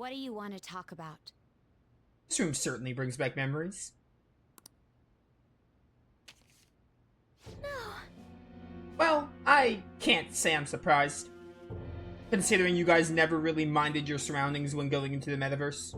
What do you want to talk about? This room certainly brings back memories. No. Well, I can't say I'm surprised, considering you guys never really minded your surroundings when going into the metaverse.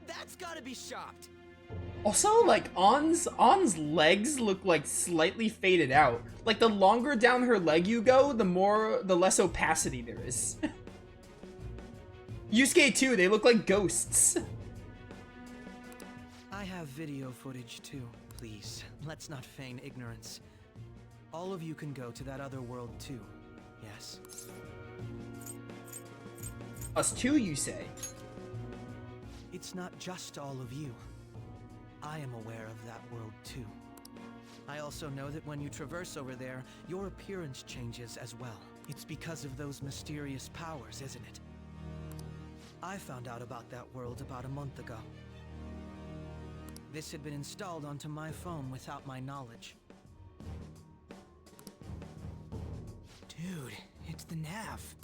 That's gotta be shopped. Also, like, On's legs look like slightly faded out. Like, the longer down her leg you go, the less opacity there is. Yusuke too, they look like ghosts. I have video footage too. Please, let's not feign ignorance. All of you can go to that other world too. Yes. Us too, you say? It's not just all of you. I am aware of that world too. I also know that when you traverse over there, your appearance changes as well. It's because of those mysterious powers, isn't it? I found out about that world about a month ago. This had been installed onto my phone without my knowledge. Dude, it's the nav.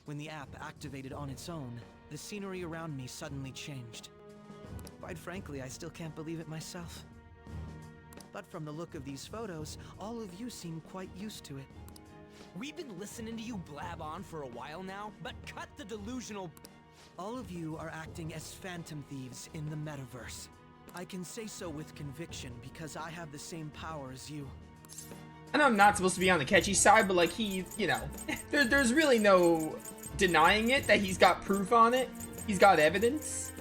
When the app activated on its own, the scenery around me suddenly changed. Quite frankly, I still can't believe it myself. But from the look of these photos, all of you seem quite used to it. We've been listening to you blab on for a while now, but cut the delusional... All of you are acting as phantom thieves in the metaverse. I can say so with conviction because I have the same power as you. And I'm not supposed to be on the catchy side, but like he, you know, there's really no denying it that he's got proof on it. He's got evidence.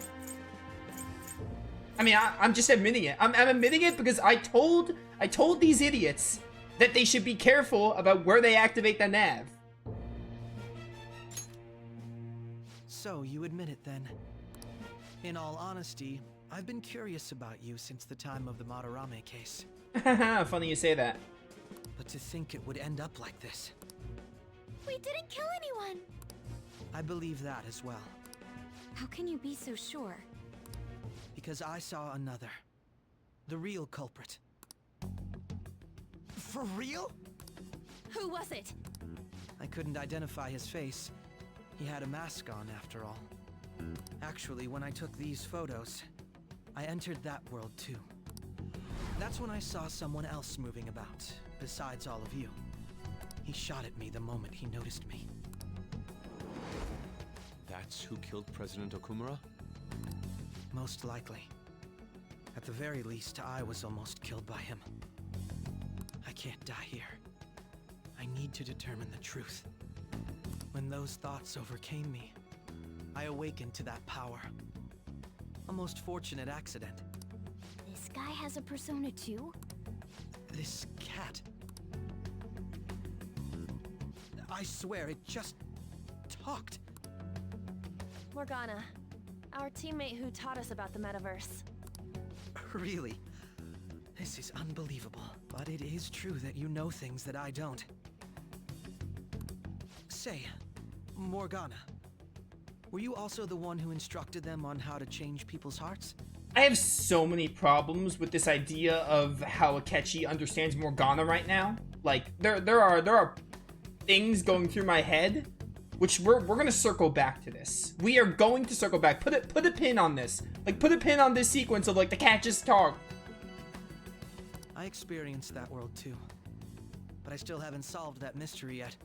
I mean, I'm just admitting it. I'm admitting it because I told these idiots that they should be careful about where they activate the nav. So you admit it then. In all honesty, I've been curious about you since the time of the Madarame case. Funny you say that. But to think it would end up like this. We didn't kill anyone. I believe that as well. How can you be so sure? Because I saw another. The real culprit. For real? Who was it? I couldn't identify his face. He had a mask on, after all. Actually, when I took these photos, I entered that world too. That's when I saw someone else moving about, besides all of you. He shot at me the moment he noticed me. That's who killed President Okumura? Most likely. At the very least, I was almost killed by him. I can't die here. I need to determine the truth. When those thoughts overcame me, I awakened to that power. A most fortunate accident. This guy has a persona too? This cat. I swear, it just talked. Morgana, our teammate who taught us about the metaverse. Really? This is unbelievable. But it is true that you know things that I don't. Say, Morgana, were you also the one who instructed them on how to change people's hearts? I have so many problems with this idea of how Akechi understands Morgana right now. Like, there are things going through my head, which we're gonna circle back to this. We are going to circle back. Put a pin on this. Like, put a pin on this sequence of like the cat just talk. I experienced that world too, but I still haven't solved that mystery yet.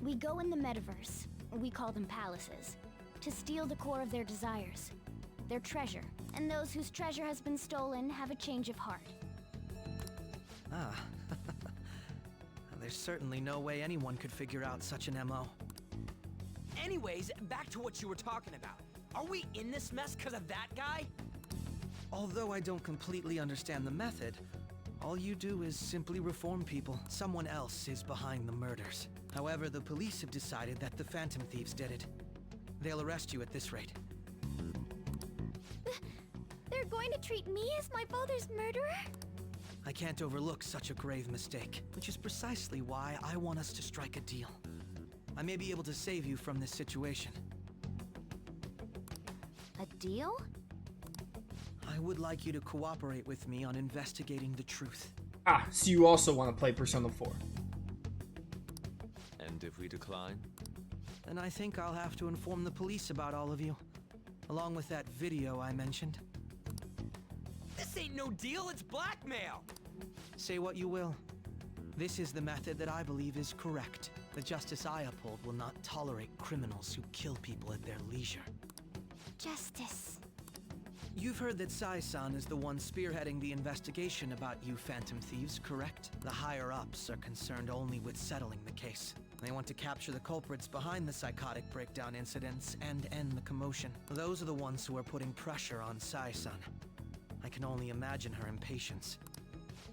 We go in the metaverse, we call them palaces, to steal the core of their desires, their treasure, and those whose treasure has been stolen have a change of heart. Ah. There's certainly no way anyone could figure out such an MO. Anyways, back to what you were talking about. Are we in this mess because of that guy? Although I don't completely understand the method, all you do is simply reform people. Someone else is behind the murders. However, the police have decided that the Phantom Thieves did it. They'll arrest you at this rate. They're going to treat me as my father's murderer? I can't overlook such a grave mistake, which is precisely why I want us to strike a deal. I may be able to save you from this situation. A deal? I would like you to cooperate with me on investigating the truth. Ah, so you also want to play Persona 4. And if we decline? then I think I'll have to inform the police about all of you. Along with that video I mentioned. This ain't no deal, it's blackmail! Say what you will. This is the method that I believe is correct. The justice I uphold will not tolerate criminals who kill people at their leisure. Justice. You've heard that Sai-san is the one spearheading the investigation about you Phantom Thieves, correct? The higher-ups are concerned only with settling the case. They want to capture the culprits behind the psychotic breakdown incidents and end the commotion. Those are the ones who are putting pressure on Sai-san. I can only imagine her impatience.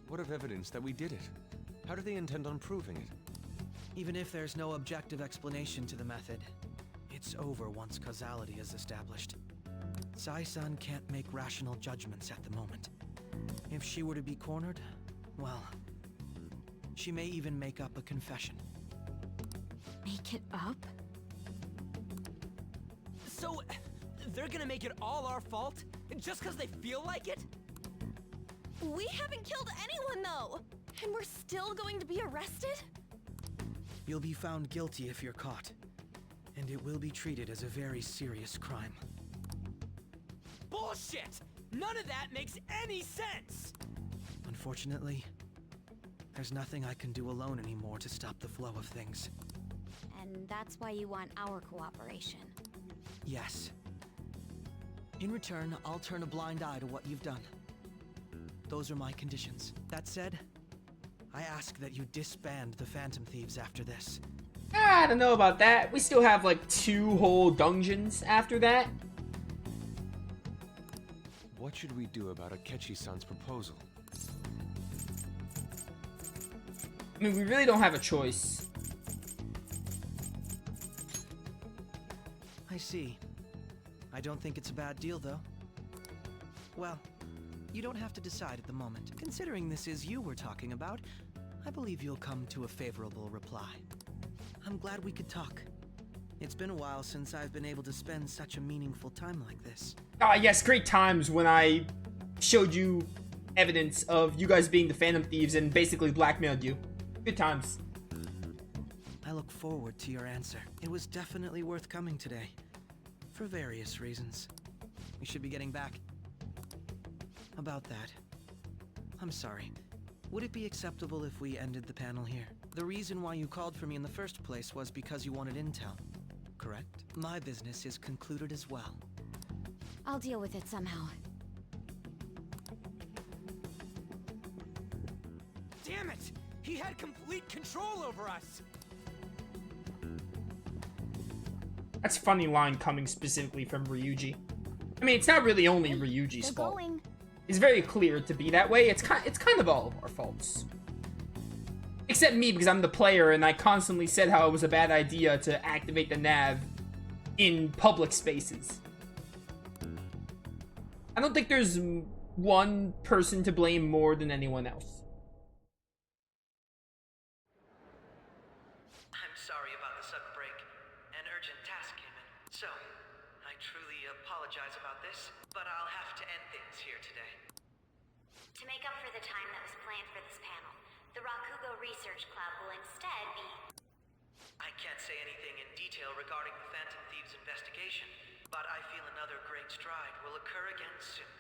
What of evidence that we did it? How do they intend on proving it? Even if there's no objective explanation to the method, it's over once causality is established. Sai-san can't make rational judgments at the moment. If she were to be cornered, well, she may even make up a confession. Make it up? So, they're gonna make it all our fault? Just because they feel like it? We haven't killed anyone, though! And we're still going to be arrested? You'll be found guilty if you're caught, and it will be treated as a very serious crime. Bullshit! None of that makes any sense! Unfortunately, there's nothing I can do alone anymore to stop the flow of things. And that's why you want our cooperation. Yes. In return, I'll turn a blind eye to what you've done. Those are my conditions. That said, I ask that you disband the Phantom Thieves after this. I don't know about that. We still have like 2 whole dungeons after that. What should we do about Akechi-san's proposal? I mean, we really don't have a choice. I see. I don't think it's a bad deal, though. Well, you don't have to decide at the moment. Considering this is you we're talking about, I believe you'll come to a favorable reply. I'm glad we could talk. It's been a while since I've been able to spend such a meaningful time like this. Ah, yes, great times when I showed you evidence of you guys being the Phantom Thieves and basically blackmailed you. Good times. I look forward to your answer. It was definitely worth coming today. For various reasons. We should be getting back. About that. I'm sorry. Would it be acceptable if we ended the panel here? The reason why you called for me in the first place was because you wanted intel, correct? My business is concluded as well. I'll deal with it somehow. Damn it! He had complete control over us! That's a funny line coming specifically from Ryuji. I mean, it's not really only Ryuji's They're fault. going. It's very clear to be that way. It's kind of all of our faults. Except me, because I'm the player, and I constantly said how it was a bad idea to activate the nav in public spaces. I don't think there's one person to blame more than anyone else. I'm sorry about the sudden break. An urgent task came in. So, I truly apologize about this, but I'll have to end things here today. To make up for the time that was planned for this panel, the Rakugo Research Club will instead be... I can't say anything in detail regarding the Phantom Thieves investigation, but I feel another great stride will occur again soon.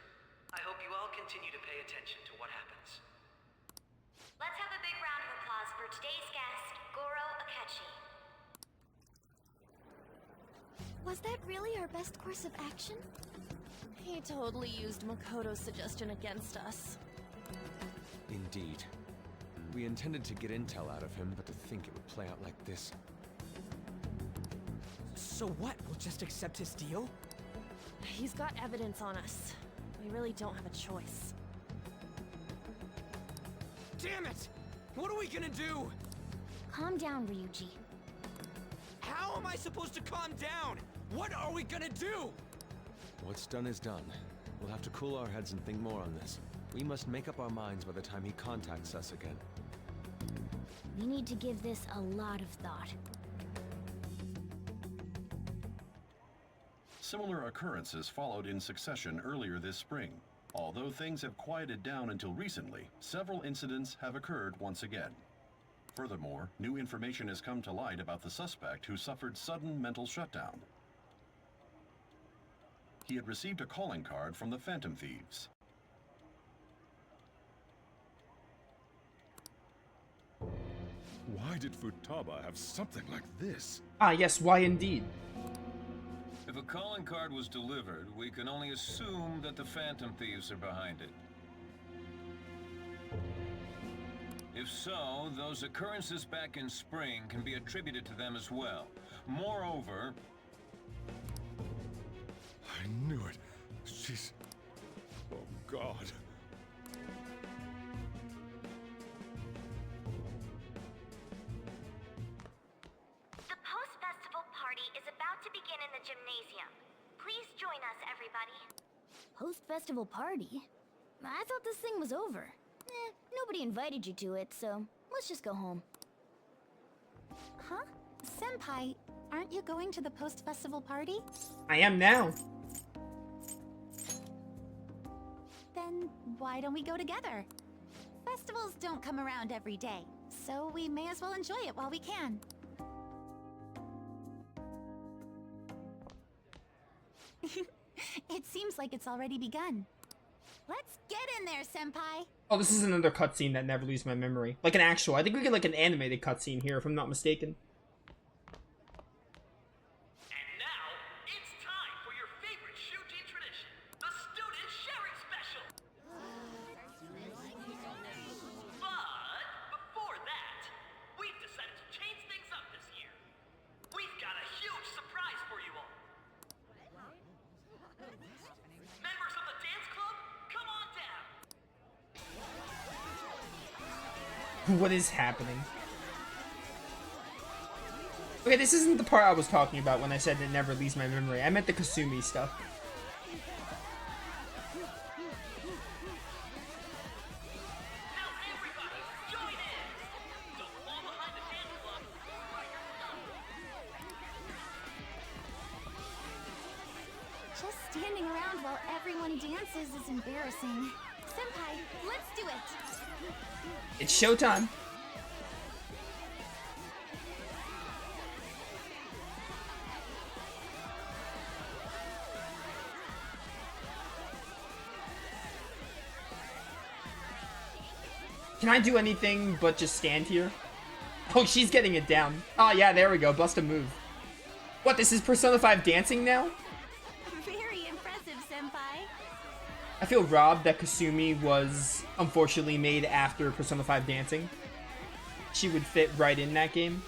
I hope you all continue to pay attention to what happens. Let's have a big round of applause for today's guest, Goro Akechi. Was that really our best course of action? He totally used Makoto's suggestion against us. Indeed. We intended to get intel out of him, but to think it would play out like this. So what? We'll just accept his deal? He's got evidence on us. We really don't have a choice. Damn it! What are we gonna do? Calm down, Ryuji. How am I supposed to calm down? What are we gonna do? What's done is done. We'll have to cool our heads and think more on this. We must make up our minds by the time he contacts us again. We need to give this a lot of thought. Similar occurrences followed in succession earlier this spring. Although things have quieted down until recently, several incidents have occurred once again. Furthermore, new information has come to light about the suspect who suffered sudden mental shutdown. He had received a calling card from the Phantom Thieves. Why did Futaba have something like this? Ah, yes, why indeed? If a calling card was delivered, we can only assume that the Phantom Thieves are behind it. If so, those occurrences back in spring can be attributed to them as well. Moreover... I knew it. She's... Oh, God. The post-festival party is about to begin in the gymnasium. Please join us, everybody. Post-festival party? I thought this thing was over. Nobody invited you to it, so let's just go home. Huh? Senpai, aren't you going to the post-festival party? I am now. Then why don't we go together? Festivals don't come around every day, so we may as well enjoy it while we can. It seems like it's already begun. Let's get in there, Senpai! Oh, this is another cutscene that never leaves my memory. Like an actual, I think we get like an animated cutscene here, if I'm not mistaken. And now, it's time for your favorite Shuji tradition, the student sharing special! But, before that, we've decided to change things up this year. We've got a huge surprise for you all. Members of the dance club, come on down! What is happening? Okay, this isn't the part I was talking about when I said it never leaves my memory. I meant the Kasumi stuff. Now everybody, join in! Don't fall behind the dance club. Just standing around while everyone dances is embarrassing. Senpai, let's do it! It's showtime. Can I do anything but just stand here? Oh, she's getting it down. Oh yeah, there we go. Bust a move. What, this is Persona 5 dancing now? Very impressive, Senpai. I feel robbed that Kasumi was unfortunately made after Persona 5 dancing. She would fit right in that game.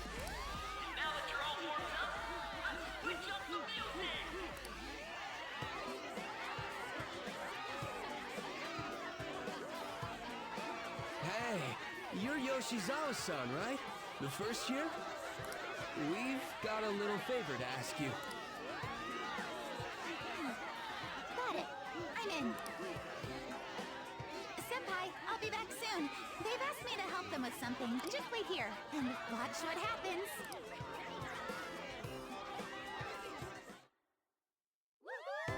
Now that you're all warmed up, let's switch up the music! Hey, you're Yoshizawa-san, right? The first year? We've got a little favor to ask you. Got it. I'm in. Senpai, I'll be back soon. They've asked me to help them with something. Just wait here and watch what happens.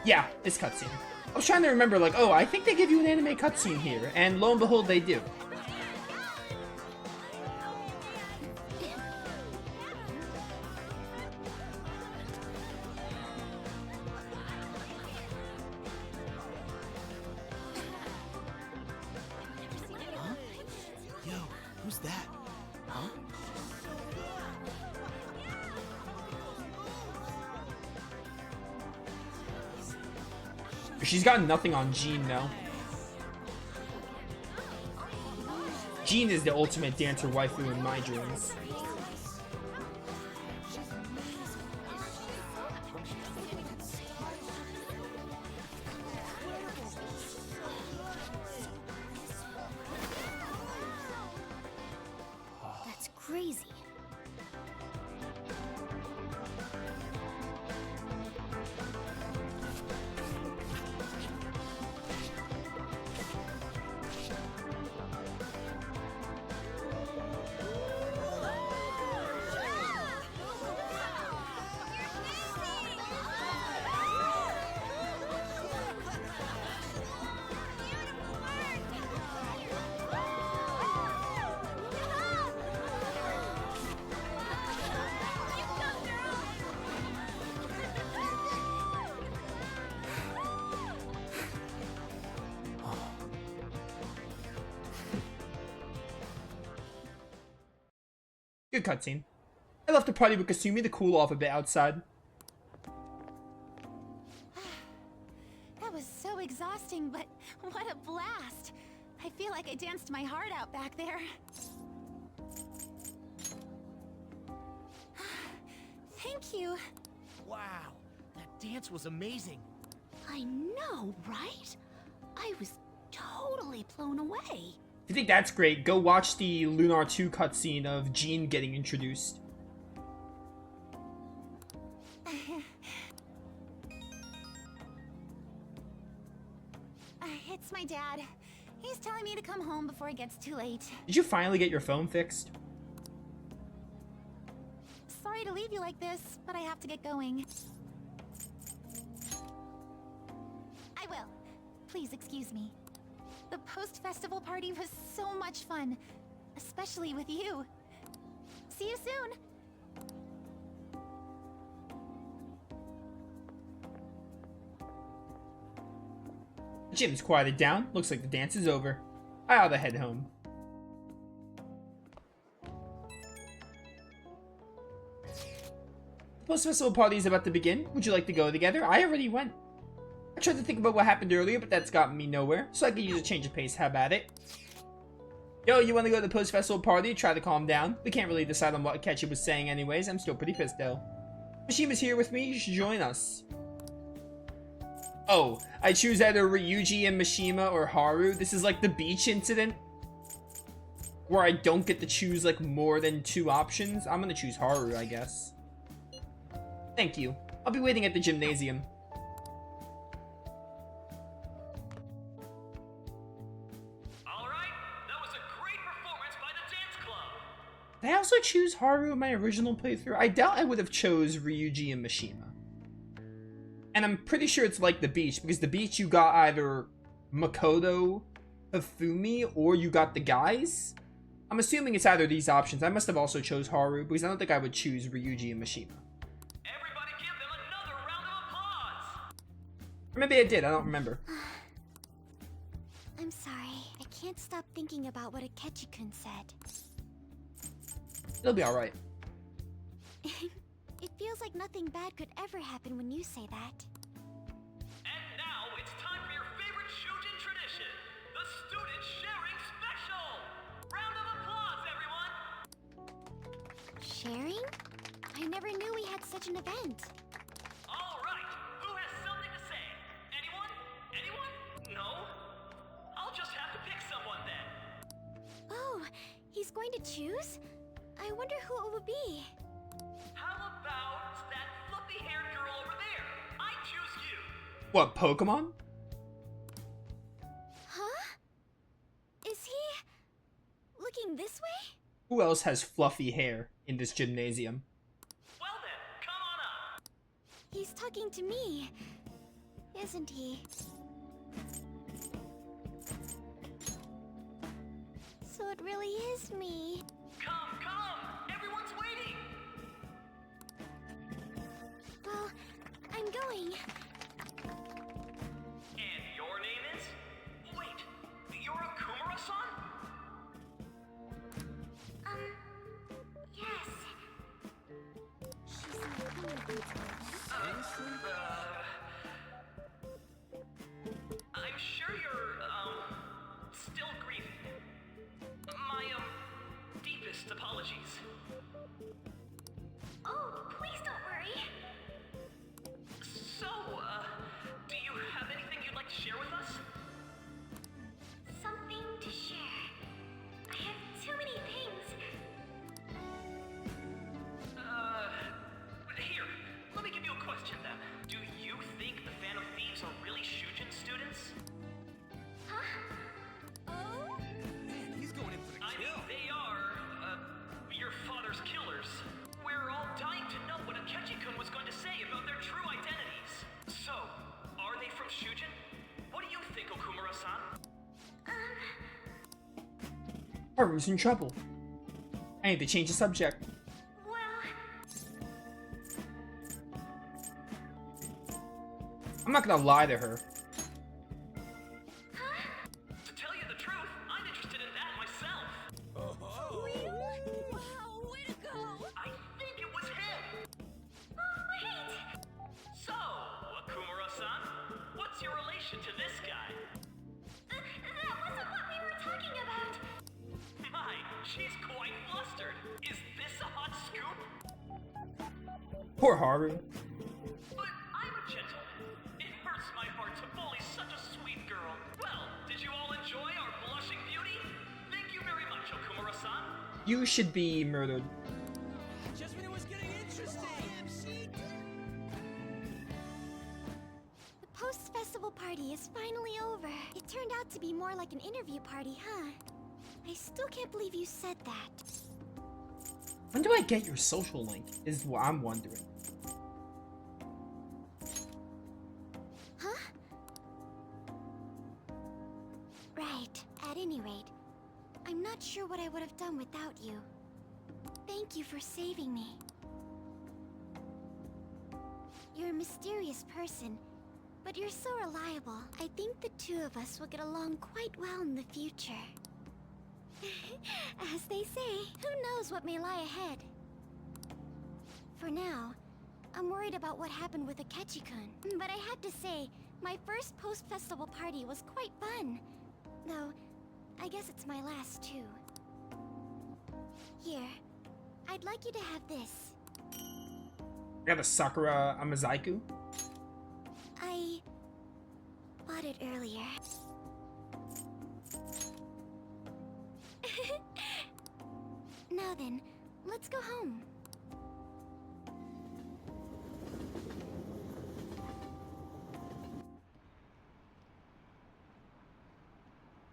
Yeah, this cutscene. I was trying to remember, like, oh, I think they give you an anime cutscene here, and lo and behold, they do. Yo, who's that? Huh? She's got nothing on Jean, though. Jean is the ultimate dancer waifu in my dreams. That's crazy. Good cutscene. I left the party with Kasumi to cool off a bit outside. That was so exhausting, but what a blast. I feel like I danced my heart out back there. Thank you. Wow, that dance was amazing. I know, right? I was totally blown away. If you think that's great, go watch the Lunar 2 cutscene of Jean getting introduced. It's my dad. He's telling me to come home before it gets too late. Did you finally get your phone fixed? Sorry to leave you like this, but I have to get going. I will. Please excuse me. The post-festival party was so much fun, especially with you. See you soon! The gym's quieted down. Looks like the dance is over. I ought to head home. The post-festival party is about to begin. Would you like to go together? I already went. I tried to think about what happened earlier, but that's gotten me nowhere, so I could use a change of pace. How about it? Yo, you want to go to the post-festival party? Try to calm down. We can't really decide on what Akechi was saying anyways. I'm still pretty pissed though. Mishima's here with me. You should join us. Oh, I choose either Ryuji and Mishima or Haru. This is like the beach incident where I don't get to choose like more than 2 options. I'm gonna choose Haru, I guess. Thank you. I'll be waiting at the gymnasium. Alright, that was a great performance by the dance club. Did I also choose Haru in my original playthrough? I doubt I would have chose Ryuji and Mishima. And I'm pretty sure it's like the beach, because the beach you got either Makoto, Hifumi, or you got the guys. I'm assuming it's either these options. I must have also chose Haru, because I don't think I would choose Ryuji and Mishima. Everybody give them another round of applause. Or maybe I did, I don't remember. I'm sorry. I can't stop thinking about what Akechi-kun said. It'll be alright. It feels like nothing bad could ever happen when you say that. And now it's time for your favorite Shujin tradition, the Student Sharing Special! Round of applause, everyone! Sharing? I never knew we had such an event. Alright, who has something to say? Anyone? Anyone? No? I'll just have to pick someone then. Oh, he's going to choose? I wonder who it would be. How about that fluffy-haired girl over there? I choose you. What, Pokemon? Huh? Is he looking this way? Who else has fluffy hair in this gymnasium? Well then, come on up. He's talking to me, isn't he? So it really is me. Come, come! Everyone's waiting! Well, I'm going. And your name is? Wait, you're a Kumura-san? Yes. She's I'm sure you're, still grieving. My, deepest apologies. Oh, please don't worry. So, do you have anything you'd like to share with us? Something to share. I have too many things. Here, let me give you a question then. Do you think the Fan of Thieves are really Shujin students? Huh? Oh? Man, he's going in for the I kill. mean, they are, your father's killers. We're all dying to know what Akechi-kun was going to say about their true identities. So, are they from Shujin? What do you think, Okumura-san? Haru's in trouble. I need to change the subject. Well, I'm not gonna lie to her. To tell you the truth, I'm interested in that myself. Oh. Wow, way to go! Poor Haru. But I'm a gentleman. It hurts my heart to bully such a sweet girl. Well, did you all enjoy our blushing beauty? Thank you very much, Okumura-san. You should be murdered. Just when it was getting interesting. The post-festival party is finally over. It turned out to be more like an interview party, huh? I still can't believe you said that. When do I get your social link, is what I'm wondering. Huh? Right. At any rate, I'm not sure what I would have done without you. Thank you for saving me. You're a mysterious person, but you're so reliable. I think the two of us will get along quite well in the future. As they say, who knows what may lie ahead? For now, I'm worried about what happened with Akechi-kun. But I have to say, my first post-festival party was quite fun. Though, I guess it's my last too. Here, I'd like you to have this. I got a Sakura Amazaiku. I bought it earlier. Now then, let's go home.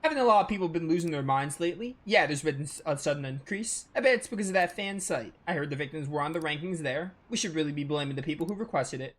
Haven't a lot of people been losing their minds lately? Yeah, there's been a sudden increase. I bet it's because of that fan site. I heard the victims were on the rankings there. We should really be blaming the people who requested it.